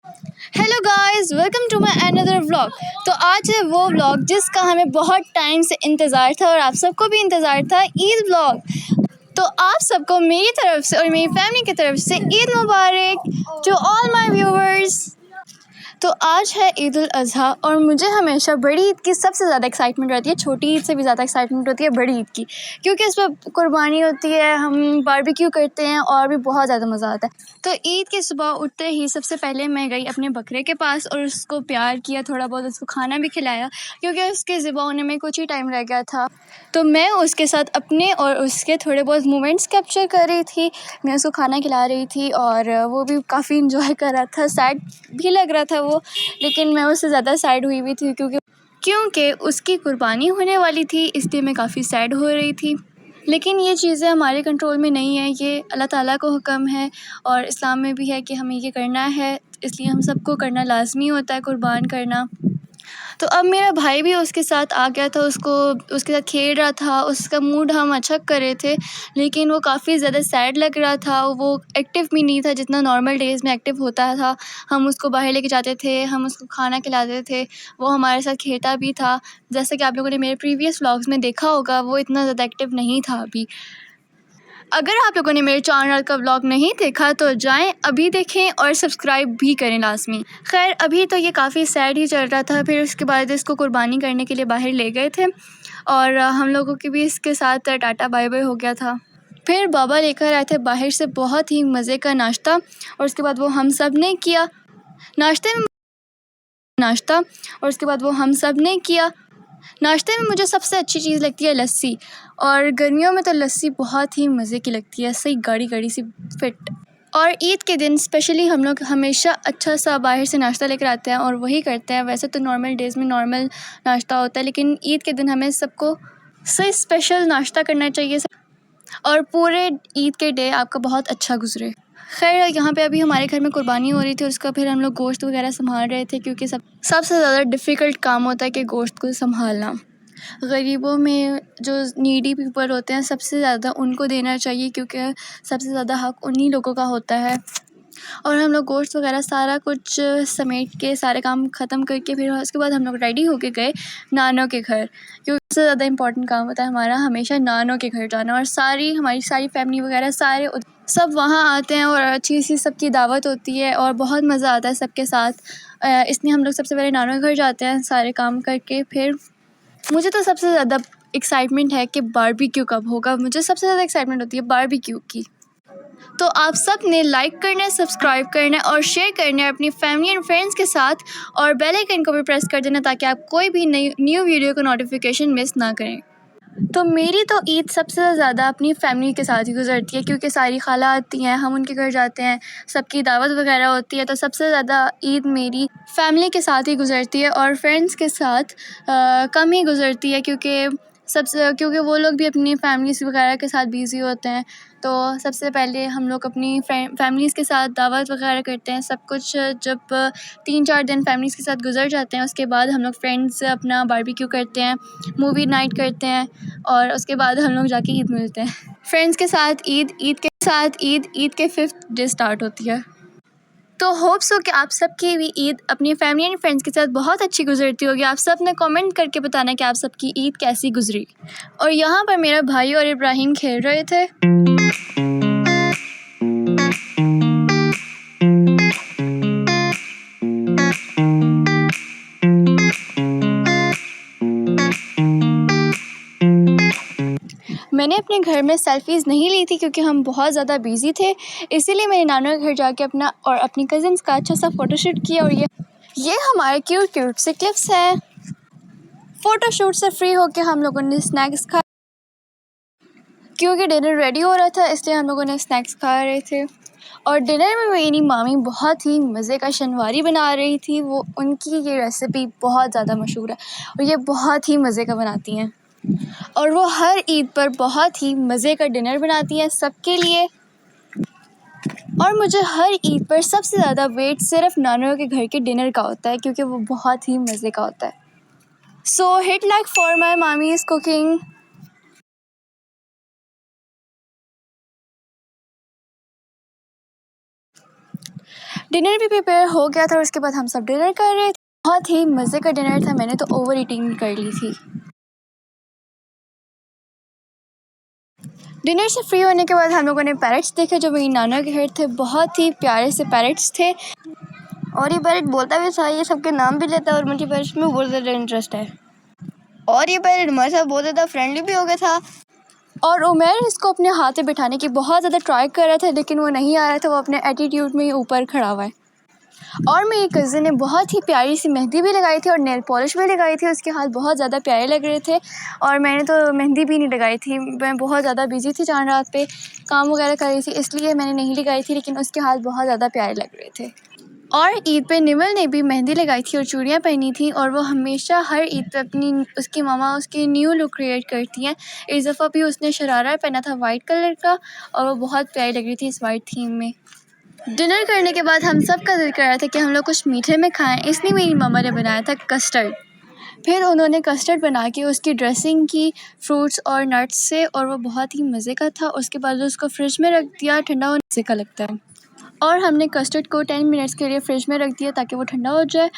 Hello guys, welcome to my another vlog. तो आज है वो व्लॉग जिसका हमें बहुत टाइम से इंतज़ार था और आप सबको भी इंतज़ार था, ईद व्लॉग। तो आप सबको मेरी तरफ से और मेरी फैमिली की तरफ से ईद मुबारक टू ऑल माय व्यूवर्स। तो आज है ईद उल अज़हा और मुझे हमेशा बड़ी ईद की सबसे ज़्यादा एक्साइटमेंट रहती है। छोटी ईद से भी ज़्यादा एक्साइटमेंट होती है बड़ी ईद की, क्योंकि इस पर कुर्बानी होती है, हम बारबेक्यू करते हैं और भी बहुत ज़्यादा मज़ा आता है। तो ईद की सुबह उठते ही सबसे पहले मैं गई अपने बकरे के पास और उसको प्यार किया, थोड़ा बहुत उसको खाना भी खिलाया, क्योंकि उसके ज़िबा होने में कुछ ही टाइम रह गया था। तो मैं उसके साथ अपने और उसके थोड़े बहुत मोमेंट्स कैप्चर कर रही थी। मैं उसको खाना खिला रही थी और वो भी काफ़ी इंजॉय कर रहा था। सैड भी लग रहा था वो, लेकिन मैं उससे ज़्यादा सैड हुई भी थी क्योंकि उसकी कुर्बानी होने वाली थी, इसलिए मैं काफ़ी सैड हो रही थी। लेकिन ये चीज़ें हमारे कंट्रोल में नहीं है, ये अल्लाह ताला को हुक्म है और इस्लाम में भी है कि हमें ये करना है, इसलिए हम सबको करना लाज़मी होता है, कुर्बान करना। तो अब मेरा भाई भी उसके साथ आ गया था, उसके साथ खेल रहा था, उसका मूड हम अच्छा कर रहे थे, लेकिन वो काफ़ी ज़्यादा सैड लग रहा था। वो एक्टिव भी नहीं था जितना नॉर्मल डेज़ में एक्टिव होता था। हम उसको बाहर लेके जाते थे, हम उसको खाना खिलाते थे, वो हमारे साथ खेलता भी था। जैसे कि आप लोगों ने मेरे प्रीवियस व्लॉग्स में देखा होगा, वो इतना ज़्यादा एक्टिव नहीं था अभी। अगर आप लोगों ने मेरे चैनल का व्लॉग नहीं देखा तो जाएं, अभी देखें और सब्सक्राइब भी करें लाज़मी। खैर, अभी तो ये काफ़ी सैड ही चल रहा था। फिर उसके बाद इसको कुर्बानी करने के लिए बाहर ले गए थे और हम लोगों की भी इसके साथ टाटा बाय बाय हो गया था। फिर बाबा लेकर आए थे बाहर से बहुत ही मज़े का नाश्ता और उसके बाद वो हम सब ने किया। नाश्ता और उसके बाद वो हम सब ने किया। नाश्ते में मुझे सबसे अच्छी चीज़ लगती है लस्सी, और गर्मियों में तो लस्सी बहुत ही मज़े की लगती है, सही गाढ़ी गाढ़ी सी फिट। और ईद के दिन स्पेशली हम लोग हमेशा अच्छा सा बाहर से नाश्ता लेकर आते हैं और वही करते हैं। वैसे तो नॉर्मल डेज़ में नॉर्मल नाश्ता होता है, लेकिन ईद के दिन हमें सबको सही स्पेशल नाश्ता करना चाहिए और पूरे ईद के डे आपका बहुत अच्छा गुजरे। खैर, यहाँ पे अभी हमारे घर में कुर्बानी हो रही थी और उसका फिर हम लोग गोश्त वगैरह संभाल रहे थे, क्योंकि सबसे ज़्यादा डिफ़िकल्ट काम होता है कि गोश्त को संभालना। गरीबों में जो नीडी पीपल होते हैं, सबसे ज़्यादा उनको देना चाहिए, क्योंकि सबसे ज़्यादा हक़ उन्हीं लोगों का होता है। और हम लोग गोश्त वगैरह सारा कुछ समेट के सारे काम ख़त्म करके फिर उसके बाद हम लोग रेडी होके गए नानों के घर, क्योंकि सबसे ज़्यादा इम्पॉर्टेंट काम होता है हमारा हमेशा नानों के घर जाना। और हमारी सारी फैमिली वगैरह सब वहाँ आते हैं और अच्छी सी सबकी दावत होती है और बहुत मज़ा आता है सबके साथ। इसलिए हम लोग सबसे पहले नानों के घर जाते हैं सारे काम करके। फिर मुझे तो सबसे ज़्यादा एक्साइटमेंट है कि बारबेक्यू कब होगा। मुझे सबसे ज़्यादा एक्साइटमेंट होती है बारबेक्यू की। तो आप सब ने लाइक करना है, सब्सक्राइब करना है और शेयर करना है अपनी फैमिली एंड फ्रेंड्स के साथ, और बेल आइकन को भी प्रेस कर देना ताकि आप कोई भी न्यू वीडियो का नोटिफिकेशन मिस ना करें। तो मेरी तो ईद सबसे ज़्यादा अपनी फ़ैमिली के साथ ही गुजरती है, क्योंकि सारी खाला आती हैं, हम उनके घर जाते हैं, सबकी दावत वगैरह होती है। तो सबसे ज़्यादा ईद मेरी फ़ैमिली के साथ ही गुजरती है और फ्रेंड्स के साथ कम ही गुजरती है, क्योंकि वो लोग भी अपनी फैमिलीज़ वगैरह के साथ बिज़ी होते हैं। तो सबसे पहले हम लोग अपनी फैमिलीज़ के साथ दावत वगैरह करते हैं। सब कुछ जब 3-4 दिन फैमिलीज़ के साथ गुजर जाते हैं, उसके बाद हम लोग फ्रेंड्स से अपना बारबेक्यू करते हैं, मूवी नाइट करते हैं और उसके बाद हम लोग जाके ईद मिलते हैं। फ्रेंड्स के साथ ईद के 5th डे स्टार्ट होती है। तो होप्स हो कि आप सबकी भी ईद अपनी फैमिली एंड फ्रेंड्स के साथ बहुत अच्छी गुजरती होगी। आप सब ने कमेंट करके बताना कि आप सबकी ईद कैसी गुजरी। और यहाँ पर मेरा भाई और इब्राहिम खेल रहे थे। मैंने अपने घर में सेल्फ़ीज़ नहीं ली थी, क्योंकि हम बहुत ज़्यादा बिज़ी थे, इसीलिए मैंने नाना के घर जाके अपनी कज़िन्स का अच्छा सा फ़ोटोशूट किया। और ये हमारे क्यूट से क्लिप्स हैं। फ़ोटोशूट से फ्री होके हम लोगों ने स्नैक्स खा, क्योंकि डिनर रेडी हो रहा था, इसलिए हम लोगों ने स्नैक्स खा रहे थे। और डिनर में मेरी मामी बहुत ही मज़े का शनवारी बना रही थी। उनकी ये रेसिपी बहुत ज़्यादा मशहूर है और ये बहुत ही मज़े का बनाती हैं, और वो हर ईद पर बहुत ही मज़े का डिनर बनाती हैं सबके लिए। और मुझे हर ईद पर सबसे ज़्यादा वेट सिर्फ नानों के घर के डिनर का होता है, क्योंकि वो बहुत ही मज़े का होता है। So hit like for my mommy's cooking. Dinner भी प्रिपेयर हो गया था और उसके बाद हम सब डिनर कर रहे थे। बहुत ही मज़े का डिनर था, मैंने तो ओवर ईटिंग कर ली थी। डिनर से फ्री होने के बाद हम लोगों ने पैरट्स देखे जो मेरी नाना के घर थे। बहुत ही प्यारे से पैरट्स थे और ये पैरट बोलता भी था, ये सबके नाम भी लेता है और मुझे पैरट्स में बहुत ज़्यादा इंटरेस्ट है। और ये पैरट हमारे साथ बहुत ज़्यादा फ्रेंडली भी हो गया था। और उमर इसको अपने हाथ में बिठाने की बहुत ज़्यादा ट्राई कर रहा था लेकिन वो नहीं आ रहा था, वो अपने एटीट्यूड में ही ऊपर खड़ा हुआ है। और मेरी कज़न ने बहुत ही प्यारी सी मेहंदी भी लगाई थी और नेल पॉलिश भी लगाई थी, उसके हाथ बहुत ज़्यादा प्यारे लग रहे थे। और मैंने तो मेहंदी भी नहीं लगाई थी, मैं बहुत ज़्यादा बिजी थी चांद रात पे काम वगैरह कर रही थी, इसलिए मैंने नहीं लगाई थी, लेकिन उसके हाथ बहुत ज़्यादा प्यारे लग रहे थे। और ईद पे निमल ने भी मेहंदी लगाई थी और चूड़ियाँ पहनी थी और वो हमेशा हर ईद पे अपनी उसकी मामा उसकी न्यू लुक क्रिएट करती हैं। इस दफ़ा भी उसने शरारा पहना था वाइट कलर का और वो बहुत प्यारी लग रही थी इस वाइट थीम में। डिनर करने के बाद हम सब का दिल कर रहा था कि हम लोग कुछ मीठे में खाएं, इसलिए मेरी मम्मा ने बनाया था कस्टर्ड। फिर उन्होंने कस्टर्ड बना के उसकी ड्रेसिंग की फ्रूट्स और नट्स से और वो बहुत ही मज़े का था। उसके बाद उसको फ्रिज में रख दिया, ठंडा होने से का लगता है। और हमने कस्टर्ड को 10 मिनट्स के लिए फ्रिज में रख दिया ताकि वो ठंडा हो जाए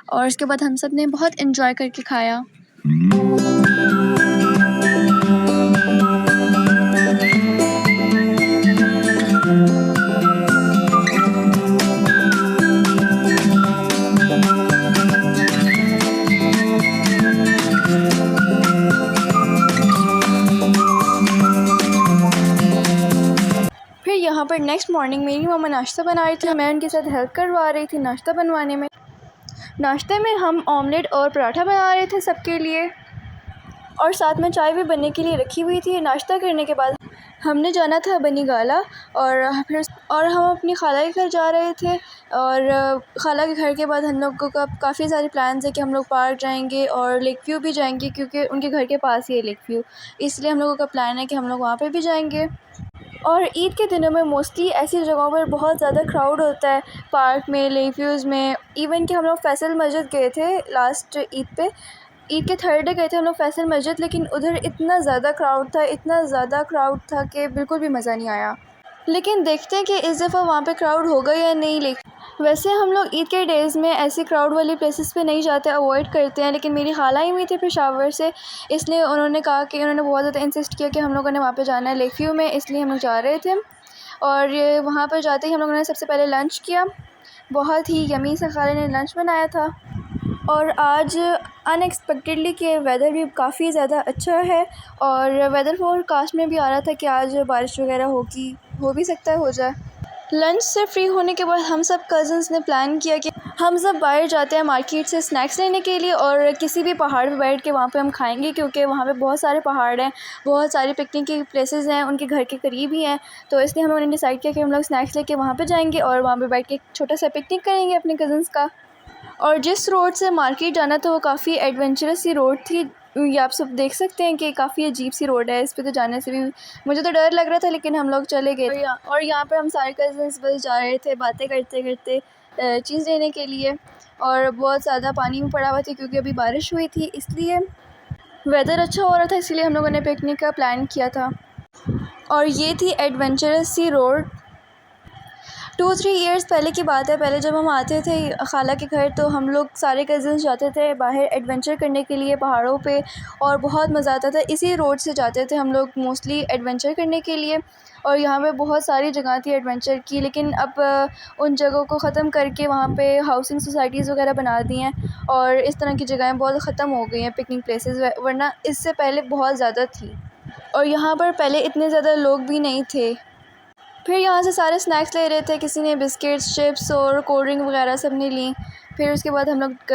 और उसके बाद हम सब ने बहुत इन्जॉय करके खाया। फिर यहाँ पर नेक्स्ट मॉर्निंग मेरी मम्मा नाश्ता बना रही थी, मैं उनके साथ हेल्प करवा रही थी नाश्ता बनवाने में। नाश्ते में हम ऑमलेट और पराठा बना रहे थे सबके लिए और साथ में चाय भी बनने के लिए रखी हुई थी। नाश्ता करने के बाद हमने जाना था बनी गाला और हम अपनी खाला के घर जा रहे थे। और खाला के घर के बाद हम लोगों का काफ़ी सारे प्लान्स है कि हम लोग पार्क जाएंगे और लेक व्यू भी जाएंगे क्योंकि उनके घर के पास ही है लेक व्यू, इसलिए हम लोगों का प्लान है कि हम लोग वहाँ पर भी जाएंगे। और ईद के दिनों में मोस्टली ऐसी जगहों पर बहुत ज़्यादा क्राउड होता है, पार्क में, लेक व्यूज़ में। इवन कि हम लोग फैसल मस्जिद गए थे लास्ट ईद पे, ईद के थर्ड डे गए थे हम लोग फैसल मस्जिद, लेकिन उधर इतना ज़्यादा क्राउड था कि बिल्कुल भी मज़ा नहीं आया। लेकिन देखते हैं कि इस दफ़ा वहाँ पे क्राउड होगा या नहीं। वैसे हम लोग ईद के डेज़ में ऐसी क्राउड वाली प्लेसेस पे नहीं जाते, अवॉइड करते हैं, लेकिन मेरी खाला ही हुई थी पेशावर से, इसलिए उन्होंने कहा कि उन्होंने बहुत ज़्यादा इंसिस्ट किया कि हम लोगों ने वहाँ पे जाना है लेक व्यू में, इसलिए हम लोग जा रहे थे। और ये वहाँ पर जाते ही हम लोगों ने सबसे पहले लंच किया, बहुत ही यमी सा खाला ने लंच बनाया था। और आज अनएक्सपेक्टेडली कि वेदर भी काफ़ी ज़्यादा अच्छा है और वेदर फोरकास्ट में भी आ रहा था कि आज बारिश वगैरह होगी, हो भी सकता है हो जाए। लंच से फ्री होने के बाद हम सब कज़न्स ने प्लान किया कि हम सब बाहर जाते हैं मार्केट से स्नैक्स लेने के लिए और किसी भी पहाड़ पे बैठ के वहाँ पे हम खाएंगे, क्योंकि वहाँ पे बहुत सारे पहाड़ हैं, बहुत सारे पिकनिक की प्लेसेस हैं, उनके घर के करीब ही हैं। तो इसलिए हम लोगों ने डिसाइड किया कि हम लोग स्नैक्स लेके वहाँ पे जाएंगे और वहाँ पे बैठ के एक छोटा सा पिकनिक करेंगे अपने कज़न्स का। और जिस रोड से मार्केट जाना था वो काफ़ी एडवेंचरस सी रोड थी, ये आप सब देख सकते हैं कि काफ़ी अजीब सी रोड है, इस पे तो जाने से भी मुझे तो डर लग रहा था, लेकिन हम लोग चले गए। और यहाँ पर हम सारे कज़न्स बस जा रहे थे बातें करते करते चीज़ लेने के लिए, और बहुत ज़्यादा पानी भी पड़ा हुआ था क्योंकि अभी बारिश हुई थी, इसलिए वेदर अच्छा हो रहा था, इसलिए हम लोगों ने पिकनिक का प्लान किया था। और ये थी एडवेंचरस सी रोड। 2-3 ईयर्स पहले की बात है, पहले जब हम आते थे खाला के घर तो हम लोग सारे कज़न्स जाते थे बाहर एडवेंचर करने के लिए पहाड़ों पे, और बहुत मज़ा आता था। इसी रोड से जाते थे हम लोग मोस्टली एडवेंचर करने के लिए, और यहाँ पे बहुत सारी जगह थी एडवेंचर की, लेकिन अब उन जगहों को ख़त्म करके वहाँ पे हाउसिंग सोसाइटीज़ वगैरह बना दी हैं और इस तरह की जगहें बहुत ख़त्म हो गई हैं पिकनिक प्लेसेस, वरना इससे पहले बहुत ज़्यादा थी और यहाँ पर पहले इतने ज़्यादा लोग भी नहीं थे। फिर यहाँ से सारे स्नैक्स ले रहे थे, किसी ने बिस्किट्स, चिप्स और कोल्ड ड्रिंक वगैरह सब ने ली। फिर उसके बाद हम लोग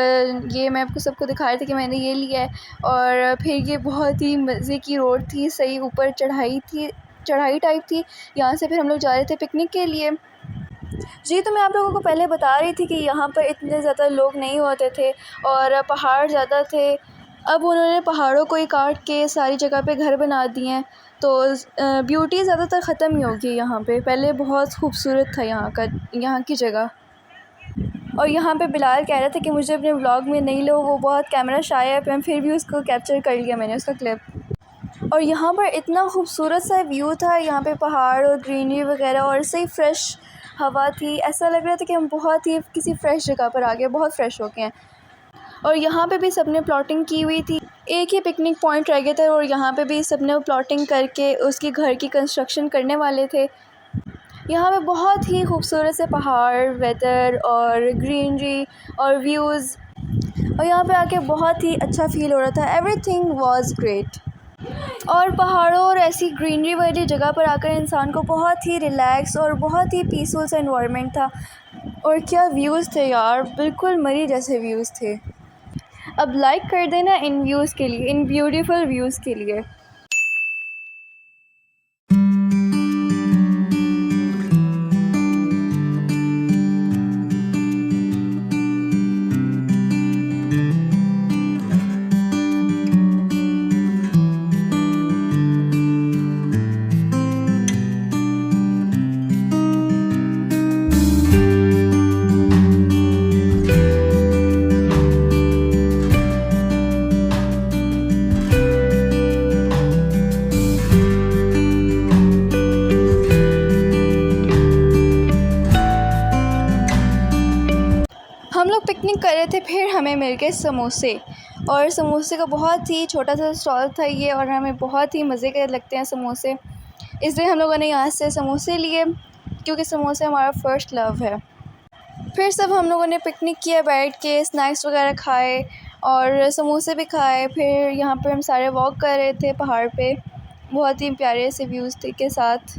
ये मैं आपको सबको दिखा रहे थे कि मैंने ये लिया है। और फिर ये बहुत ही मज़े की रोड थी, सही ऊपर चढ़ाई टाइप थी। यहाँ से फिर हम लोग जा रहे थे पिकनिक के लिए। जी, तो मैं आप लोगों को पहले बता रही थी कि यहाँ पर इतने ज़्यादा लोग नहीं होते थे और पहाड़ ज़्यादा थे। अब उन्होंने पहाड़ों को ही काट के सारी जगह पे घर बना दिए हैं, तो ब्यूटी ज़्यादातर ख़त्म ही होगी यहाँ पे। पहले बहुत खूबसूरत था यहाँ की जगह। और यहाँ पे बिलाल कह रहा था कि मुझे अपने व्लॉग में नहीं लो, वो बहुत कैमरा शाय है, पर फिर भी उसको कैप्चर कर लिया मैंने उसका क्लिप। और यहाँ पर इतना खूबसूरत सा व्यू था, यहाँ पे पहाड़ और ग्रीनरी वगैरह और सही फ्रेश हवा थी, ऐसा लग रहा था कि हम बहुत ही किसी फ़्रेश जगह पर आ गए, बहुत फ़्रेश हो गए हैं। और यहाँ पे भी सब ने प्लॉटिंग की हुई थी, एक ही पिकनिक पॉइंट रह गया था और यहाँ पे भी सब ने प्लॉटिंग करके उसकी घर की कंस्ट्रक्शन करने वाले थे। यहाँ पे बहुत ही खूबसूरत से पहाड़, वेदर और ग्रीनरी और व्यूज़, और यहाँ पे आके बहुत ही अच्छा फ़ील हो रहा था। Everything was great. और पहाड़ों और ऐसी ग्रीनरी वाली जगह पर आकर इंसान को बहुत ही रिलैक्स और बहुत ही पीसफुल सा एनवायरनमेंट था। और क्या व्यूज़ थे यार, बिल्कुल मरी जैसे व्यूज़ थे। अब लाइक कर देना इन व्यूज़ के लिए, इन ब्यूटीफुल व्यूज़ के लिए। हम लोग पिकनिक कर रहे थे, फिर हमें मिल गए समोसे, और समोसे का बहुत ही छोटा सा स्टॉल था ये, और हमें बहुत ही मज़े के लगते हैं समोसे, इसलिए हम लोगों ने यहाँ से समोसे लिए, क्योंकि समोसे हमारा फ़र्स्ट लव है। फिर सब हम लोगों ने पिकनिक किया, बैठ के स्नैक्स वगैरह खाए और समोसे भी खाए। फिर यहाँ पर हम सारे वॉक कर रहे थे पहाड़ पे, बहुत ही प्यारे से व्यूज़ के साथ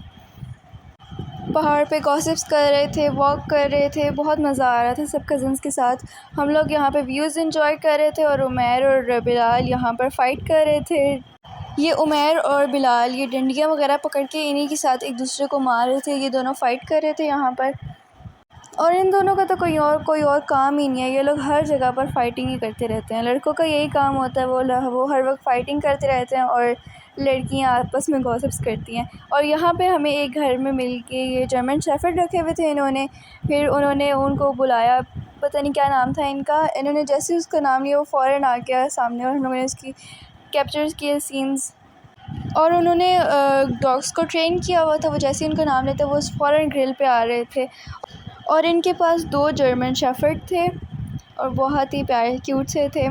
पहाड़ पे गॉसिप्स कर रहे थे, वॉक कर रहे थे, बहुत मज़ा आ रहा था सब कज़न्स के साथ। हम लोग यहाँ पे व्यूज़ एंजॉय कर रहे थे और उमैर और बिलाल यहाँ पर फ़ाइट कर रहे थे। ये उमैर और बिलाल ये डंडियाँ वगैरह पकड़ के इन्हीं के साथ एक दूसरे को मार रहे थे, ये दोनों फ़ाइट कर रहे थे यहाँ पर। और इन दोनों का तो कोई और काम ही नहीं है, ये लोग हर जगह पर फ़ाइटिंग ही करते रहते हैं। लड़कों का यही काम होता है, वो हर वक्त फ़ाइटिंग करते रहते हैं और लड़कियां आपस में गॉसिप्स करती हैं। और यहाँ पे हमें एक घर में मिल के ये जर्मन शेफ़र्ड रखे हुए थे इन्होंने, फिर उन्होंने उनको बुलाया, पता नहीं क्या नाम था इनका, इन्होंने जैसे ही उसका नाम लिया वो फ़ौरन आ गया सामने, और हम लोगों ने उसकी कैप्चर किए सीन्स। और उन्होंने डॉग्स को ट्रेन किया हुआ था, वो जैसे ही उनका नाम लेते वो फ़ौरन ग्रिल पे आ रहे थे। और इनके पास 2 जर्मन शेफ़र्ड थे और बहुत ही प्यारे क्यूट से थे।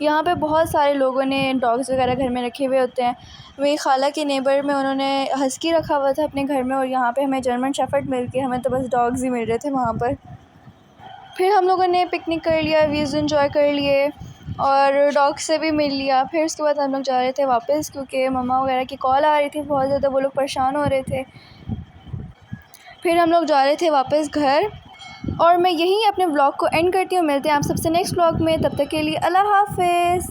यहाँ पे बहुत सारे लोगों ने डॉग्स वगैरह घर में रखे हुए होते हैं। मेरी खाला के नेबर में उन्होंने हस्की रखा हुआ था अपने घर में, और यहाँ पे हमें जर्मन शेफ़र्ड मिल के हमें तो बस डॉग्स ही मिल रहे थे वहाँ पर। फिर हम लोगों ने पिकनिक कर लिया, व्यूज़ एंजॉय कर लिए और डॉग से भी मिल लिया। फिर उसके बाद हम लोग जा रहे थे वापस, क्योंकि मम्मा वगैरह की कॉल आ रही थी बहुत ज़्यादा, वो लोग परेशान हो रहे थे। फिर हम लोग जा रहे थे वापस घर, और मैं यहीं अपने व्लॉग को एंड करती हूँ। मिलते हैं आप सबसे नेक्स्ट व्लॉग में, तब तक के लिए अल्लाह हाफ़िज़।